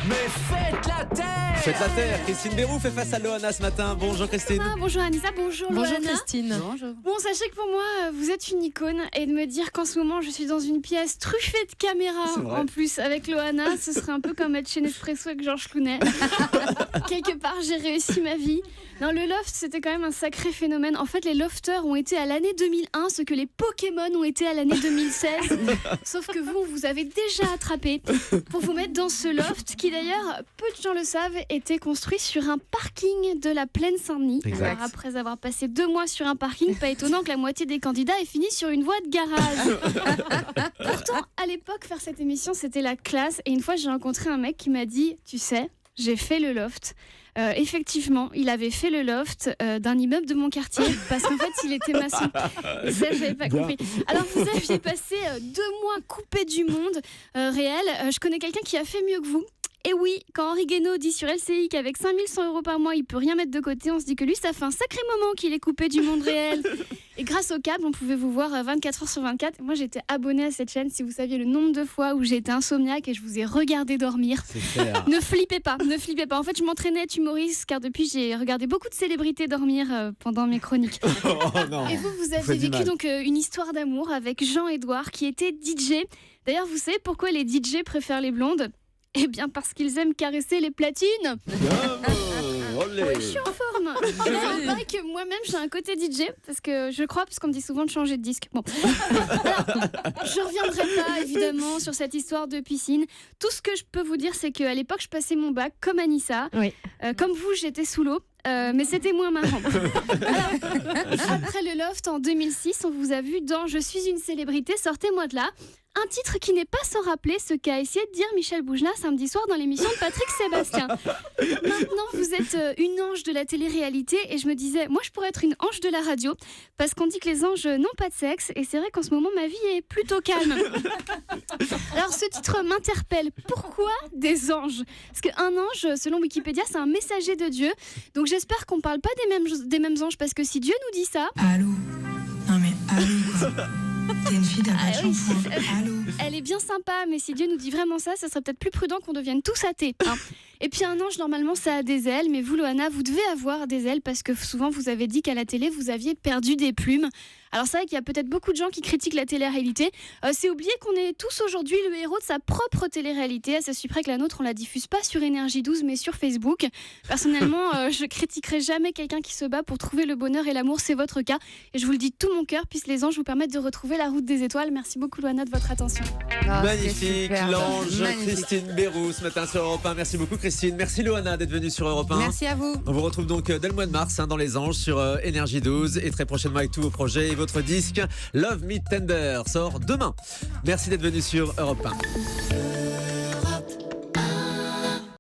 Mais faites la terre. Faites la terre. Christine Béroux fait face à Loana ce matin. Bonjour Christine. Bonjour Anissa, bonjour Loana. Bonjour Christine. Bonjour. Bon, sachez que pour moi, vous êtes une icône et de me dire qu'en ce moment, je suis dans une pièce truffée de caméras en plus avec Loana, ce serait un peu comme être chez Nespresso avec Georges Clooney. Quelque part, j'ai réussi ma vie. Non, le loft, c'était quand même un sacré phénomène. En fait, les lofters ont été à l'année 2001 ce que les Pokémon ont été à l'année 2016. Sauf que vous avez déjà attrapé pour vous mettre dans ce loft qui d'ailleurs, peu de gens le savent, était construit sur un parking de la Plaine Saint-Denis. Alors, après avoir passé 2 mois sur un parking, pas étonnant que la moitié des candidats aient fini sur une voie de garage. Pourtant, à l'époque, faire cette émission, c'était la classe. Et une fois, j'ai rencontré un mec qui m'a dit, tu sais, j'ai fait le loft. Effectivement, il avait fait le loft d'un immeuble de mon quartier parce qu'en fait, il était maçon. Et ça, j'avais pas compris. Alors, vous aviez passé 2 mois coupés du monde réel. Je connais quelqu'un qui a fait mieux que vous. Et oui, quand Henri Guénaud dit sur LCI qu'avec 5100 € par mois, il peut rien mettre de côté, on se dit que lui, ça fait un sacré moment qu'il est coupé du monde réel. Et grâce au câble, on pouvait vous voir 24 heures sur 24. Moi, j'étais abonnée à cette chaîne. Si vous saviez le nombre de fois où j'ai été insomniaque et je vous ai regardé dormir. Ne flippez pas, ne flippez pas. En fait, je m'entraînais à être humoriste car depuis, j'ai regardé beaucoup de célébrités dormir pendant mes chroniques. Et vous avez vécu donc une histoire d'amour avec Jean-Edouard qui était DJ. D'ailleurs, vous savez pourquoi les DJ préfèrent les blondes ? Eh bien parce qu'ils aiment caresser les platines. Ouais, je suis en forme. Il paraît que moi-même j'ai un côté DJ parce qu'on me dit souvent de changer de disque. Bon, alors, je reviendrai pas évidemment sur cette histoire de piscine. Tout ce que je peux vous dire, c'est qu'à l'époque je passais mon bac comme Anissa. Oui. Comme vous, j'étais sous l'eau. Mais c'était moins marrant. Alors, après le loft en 2006, on vous a vu dans Je suis une célébrité, sortez-moi de là. Un titre qui n'est pas sans rappeler ce qu'a essayé de dire Michel Boujna samedi soir dans l'émission de Patrick Sébastien. Maintenant, vous êtes une ange de la télé-réalité et je me disais, moi je pourrais être une ange de la radio parce qu'on dit que les anges n'ont pas de sexe et c'est vrai qu'en ce moment ma vie est plutôt calme. Alors ce titre m'interpelle. Pourquoi des anges ? Parce qu'un ange, selon Wikipédia, c'est un messager de Dieu. Donc j'espère qu'on ne parle pas des mêmes anges parce que si Dieu nous dit ça... Allô ? Non mais allô quoi ? T'es une fille d'un shampoing. Allô. Elle est bien sympa, mais si Dieu nous dit vraiment ça, ça serait peut-être plus prudent qu'on devienne tous athées. Hein. Et puis un ange, normalement, ça a des ailes, mais vous, Loana, vous devez avoir des ailes parce que souvent, vous avez dit qu'à la télé, vous aviez perdu des plumes. Alors c'est vrai qu'il y a peut-être beaucoup de gens qui critiquent la télé-réalité. C'est oublier qu'on est tous aujourd'hui le héros de sa propre télé-réalité. À ce sujet près que la nôtre, on la diffuse pas sur Énergie 12, mais sur Facebook. Personnellement, je critiquerai jamais quelqu'un qui se bat pour trouver le bonheur et l'amour. C'est votre cas. Et je vous le dis de tout mon cœur, puisque les anges vous permettent de retrouver la route des étoiles. Merci beaucoup, Loana, de votre attention. Magnifique, l'ange Christine Béroux ce matin sur Europe 1. Merci beaucoup Christine. Merci Loana d'être venue sur Europe 1. Merci à vous. On vous retrouve donc dès le mois de mars dans Les Anges sur Énergie 12 et très prochainement avec tous vos projets. Et votre disque Love Me Tender sort demain. Merci d'être venu sur Europe 1.